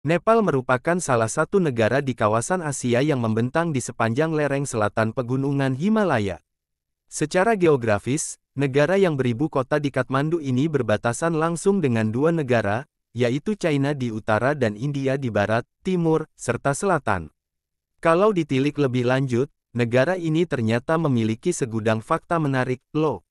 Nepal merupakan salah satu negara di kawasan Asia yang membentang di sepanjang lereng selatan Pegunungan Himalaya. Secara geografis, negara yang beribu kota di Kathmandu ini berbatasan langsung dengan dua negara, yaitu China di utara dan India di barat, timur, serta selatan. Kalau ditilik lebih lanjut, negara ini ternyata memiliki segudang fakta menarik, loh.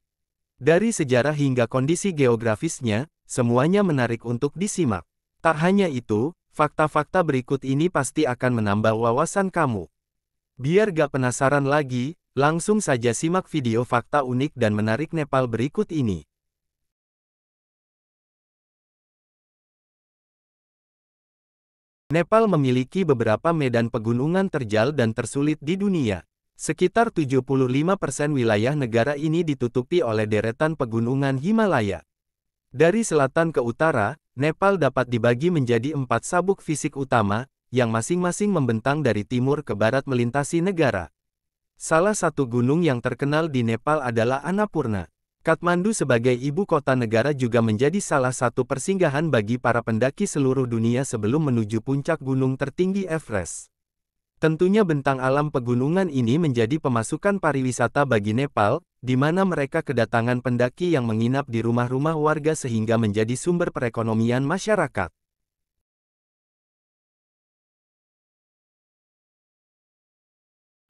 Dari sejarah hingga kondisi geografisnya, semuanya menarik untuk disimak. Tak hanya itu, fakta-fakta berikut ini pasti akan menambah wawasan kamu. Biar gak penasaran lagi, langsung saja simak video fakta unik dan menarik Nepal berikut ini. Nepal memiliki beberapa medan pegunungan terjal dan tersulit di dunia. Sekitar 75% wilayah negara ini ditutupi oleh deretan pegunungan Himalaya. Dari selatan ke utara, Nepal dapat dibagi menjadi 4 sabuk fisik utama, yang masing-masing membentang dari timur ke barat melintasi negara. Salah satu gunung yang terkenal di Nepal adalah Annapurna. Kathmandu sebagai ibu kota negara juga menjadi salah satu persinggahan bagi para pendaki seluruh dunia sebelum menuju puncak gunung tertinggi Everest. Tentunya bentang alam pegunungan ini menjadi pemasukan pariwisata bagi Nepal, di mana mereka kedatangan pendaki yang menginap di rumah-rumah warga sehingga menjadi sumber perekonomian masyarakat.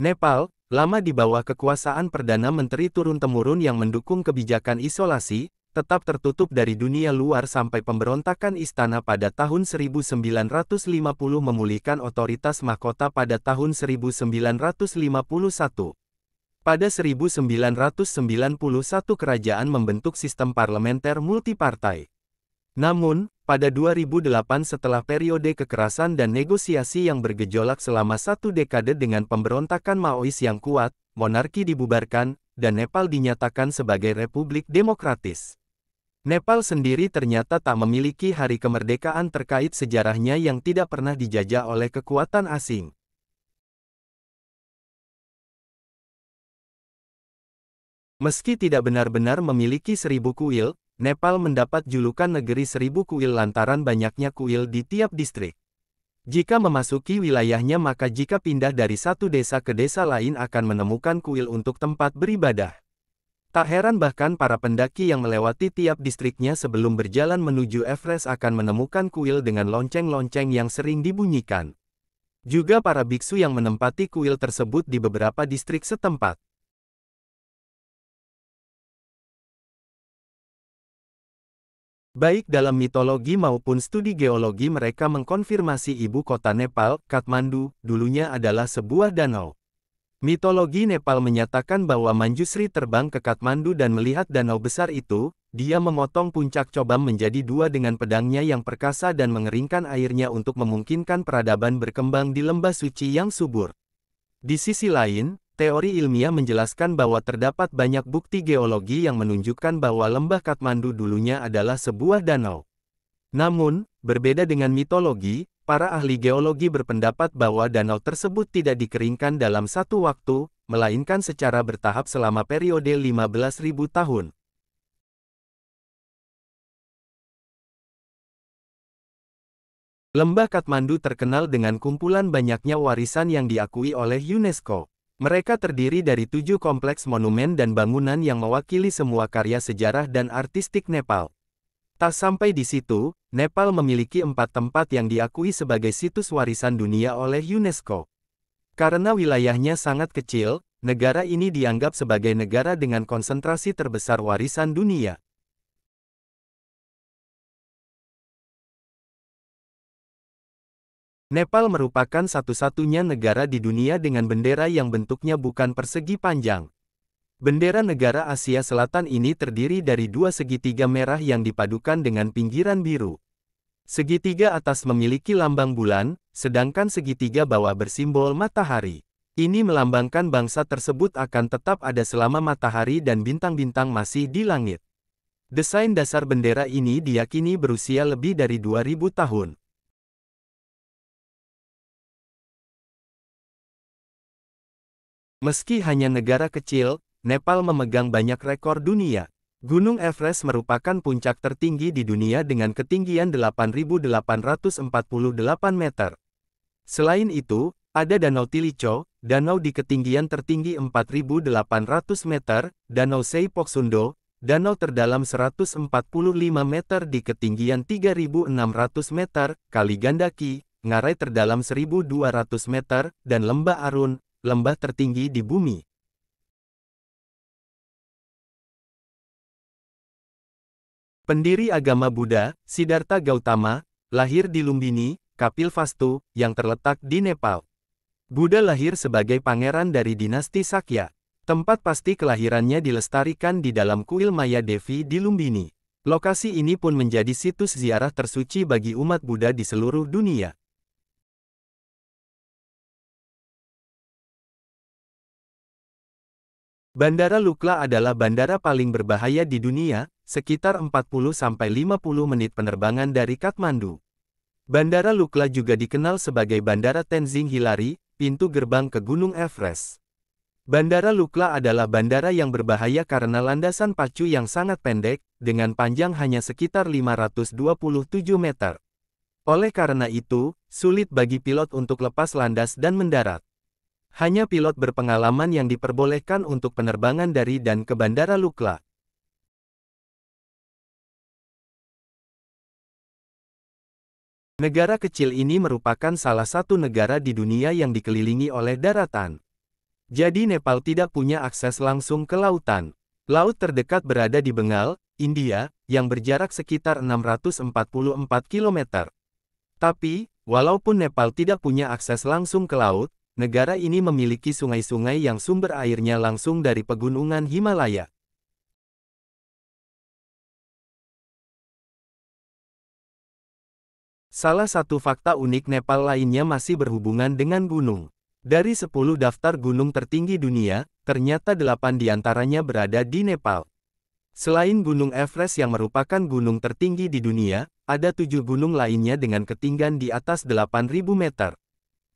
Nepal, lama di bawah kekuasaan Perdana Menteri turun-temurun yang mendukung kebijakan isolasi, tetap tertutup dari dunia luar sampai pemberontakan istana pada tahun 1950 memulihkan otoritas mahkota pada tahun 1951. Pada 1991 kerajaan membentuk sistem parlementer multipartai. Namun, pada 2008 setelah periode kekerasan dan negosiasi yang bergejolak selama satu dekade dengan pemberontakan Maois yang kuat, monarki dibubarkan, dan Nepal dinyatakan sebagai republik demokratis. Nepal sendiri ternyata tak memiliki hari kemerdekaan terkait sejarahnya yang tidak pernah dijajah oleh kekuatan asing. Meski tidak benar-benar memiliki 1000 kuil, Nepal mendapat julukan negeri 1000 kuil lantaran banyaknya kuil di tiap distrik. Jika memasuki wilayahnya maka jika pindah dari satu desa ke desa lain akan menemukan kuil untuk tempat beribadah. Tak heran bahkan para pendaki yang melewati tiap distriknya sebelum berjalan menuju Everest akan menemukan kuil dengan lonceng-lonceng yang sering dibunyikan. Juga para biksu yang menempati kuil tersebut di beberapa distrik setempat. Baik dalam mitologi maupun studi geologi mereka mengkonfirmasi ibu kota Nepal, Kathmandu, dulunya adalah sebuah danau. Mitologi Nepal menyatakan bahwa Manjusri terbang ke Kathmandu dan melihat danau besar itu, dia memotong puncak Chobam menjadi dua dengan pedangnya yang perkasa dan mengeringkan airnya untuk memungkinkan peradaban berkembang di lembah suci yang subur. Di sisi lain, teori ilmiah menjelaskan bahwa terdapat banyak bukti geologi yang menunjukkan bahwa lembah Kathmandu dulunya adalah sebuah danau. Namun, berbeda dengan mitologi, para ahli geologi berpendapat bahwa danau tersebut tidak dikeringkan dalam satu waktu, melainkan secara bertahap selama periode 15.000 tahun. Lembah Kathmandu terkenal dengan kumpulan banyaknya warisan yang diakui oleh UNESCO. Mereka terdiri dari 7 kompleks monumen dan bangunan yang mewakili semua karya sejarah dan artistik Nepal. Tak sampai di situ, Nepal memiliki 4 tempat yang diakui sebagai situs warisan dunia oleh UNESCO. Karena wilayahnya sangat kecil, negara ini dianggap sebagai negara dengan konsentrasi terbesar warisan dunia. Nepal merupakan satu-satunya negara di dunia dengan bendera yang bentuknya bukan persegi panjang. Bendera negara Asia Selatan ini terdiri dari dua segitiga merah yang dipadukan dengan pinggiran biru. Segitiga atas memiliki lambang bulan, sedangkan segitiga bawah bersimbol matahari. Ini melambangkan bangsa tersebut akan tetap ada selama matahari dan bintang-bintang masih di langit. Desain dasar bendera ini diyakini berusia lebih dari 2000 tahun. Meski hanya negara kecil, Nepal memegang banyak rekor dunia. Gunung Everest merupakan puncak tertinggi di dunia dengan ketinggian 8.848 meter. Selain itu, ada Danau Tilicho, danau di ketinggian tertinggi 4.800 meter, Danau Seipoksundo, danau terdalam 145 meter di ketinggian 3.600 meter, Kali Gandaki, ngarai terdalam 1.200 meter, dan Lembah Arun, lembah tertinggi di bumi. Pendiri agama Buddha, Siddhartha Gautama, lahir di Lumbini, Kapilvastu, yang terletak di Nepal. Buddha lahir sebagai pangeran dari dinasti Sakya. Tempat pasti kelahirannya dilestarikan di dalam kuil Maya Devi di Lumbini. Lokasi ini pun menjadi situs ziarah tersuci bagi umat Buddha di seluruh dunia. Bandara Lukla adalah bandara paling berbahaya di dunia, sekitar 40-50 menit penerbangan dari Kathmandu. Bandara Lukla juga dikenal sebagai Bandara Tenzing Hillary, pintu gerbang ke Gunung Everest. Bandara Lukla adalah bandara yang berbahaya karena landasan pacu yang sangat pendek, dengan panjang hanya sekitar 527 meter. Oleh karena itu, sulit bagi pilot untuk lepas landas dan mendarat. Hanya pilot berpengalaman yang diperbolehkan untuk penerbangan dari dan ke Bandara Lukla. Negara kecil ini merupakan salah satu negara di dunia yang dikelilingi oleh daratan. Jadi Nepal tidak punya akses langsung ke lautan. Laut terdekat berada di Bengal, India, yang berjarak sekitar 644 km. Tapi, walaupun Nepal tidak punya akses langsung ke laut, negara ini memiliki sungai-sungai yang sumber airnya langsung dari pegunungan Himalaya. Salah satu fakta unik Nepal lainnya masih berhubungan dengan gunung. Dari 10 daftar gunung tertinggi dunia, ternyata 8 diantaranya berada di Nepal. Selain Gunung Everest yang merupakan gunung tertinggi di dunia, ada 7 gunung lainnya dengan ketinggian di atas 8.000 meter.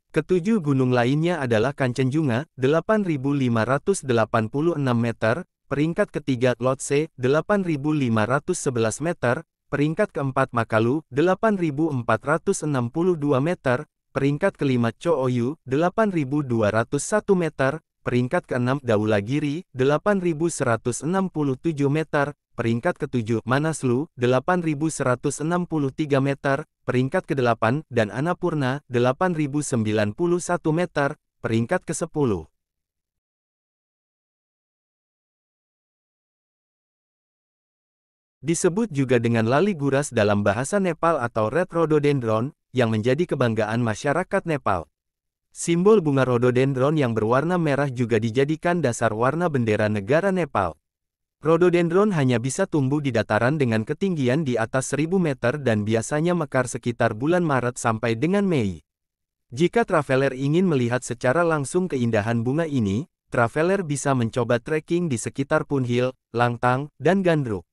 Ketujuh gunung lainnya adalah Kanchenjunga, 8.586 meter, peringkat ketiga Lhotse, 8.511 meter, peringkat keempat Makalu, 8.462 meter, peringkat kelima Cho Oyu, 8.201 meter, peringkat keenam Dhaulagiri, 8.167 meter, peringkat ketujuh Manaslu, 8.163 meter, peringkat ke-8, dan Annapurna, 8.091 meter, peringkat ke-10. Disebut juga dengan lali guras dalam bahasa Nepal atau red rhododendron, yang menjadi kebanggaan masyarakat Nepal. Simbol bunga rhododendron yang berwarna merah juga dijadikan dasar warna bendera negara Nepal. Rhododendron hanya bisa tumbuh di dataran dengan ketinggian di atas 1000 meter dan biasanya mekar sekitar bulan Maret sampai dengan Mei. Jika traveler ingin melihat secara langsung keindahan bunga ini, traveler bisa mencoba trekking di sekitar Punhil, Langtang, dan Gandruk.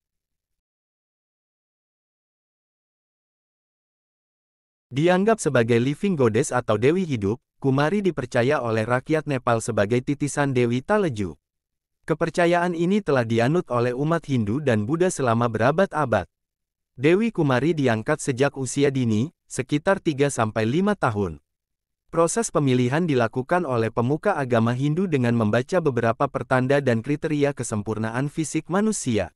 Dianggap sebagai living goddess atau dewi hidup, Kumari dipercaya oleh rakyat Nepal sebagai titisan Dewi Taleju. Kepercayaan ini telah dianut oleh umat Hindu dan Buddha selama berabad-abad. Dewi Kumari diangkat sejak usia dini, sekitar 3-5 tahun. Proses pemilihan dilakukan oleh pemuka agama Hindu dengan membaca beberapa pertanda dan kriteria kesempurnaan fisik manusia.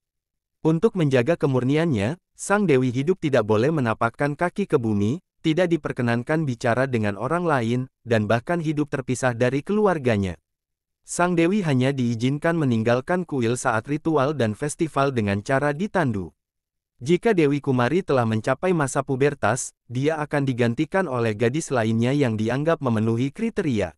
Untuk menjaga kemurniannya, sang Dewi hidup tidak boleh menapakkan kaki ke bumi, tidak diperkenankan bicara dengan orang lain, dan bahkan hidup terpisah dari keluarganya. Sang Dewi hanya diizinkan meninggalkan kuil saat ritual dan festival dengan cara ditandu. Jika Dewi Kumari telah mencapai masa pubertas, dia akan digantikan oleh gadis lainnya yang dianggap memenuhi kriteria.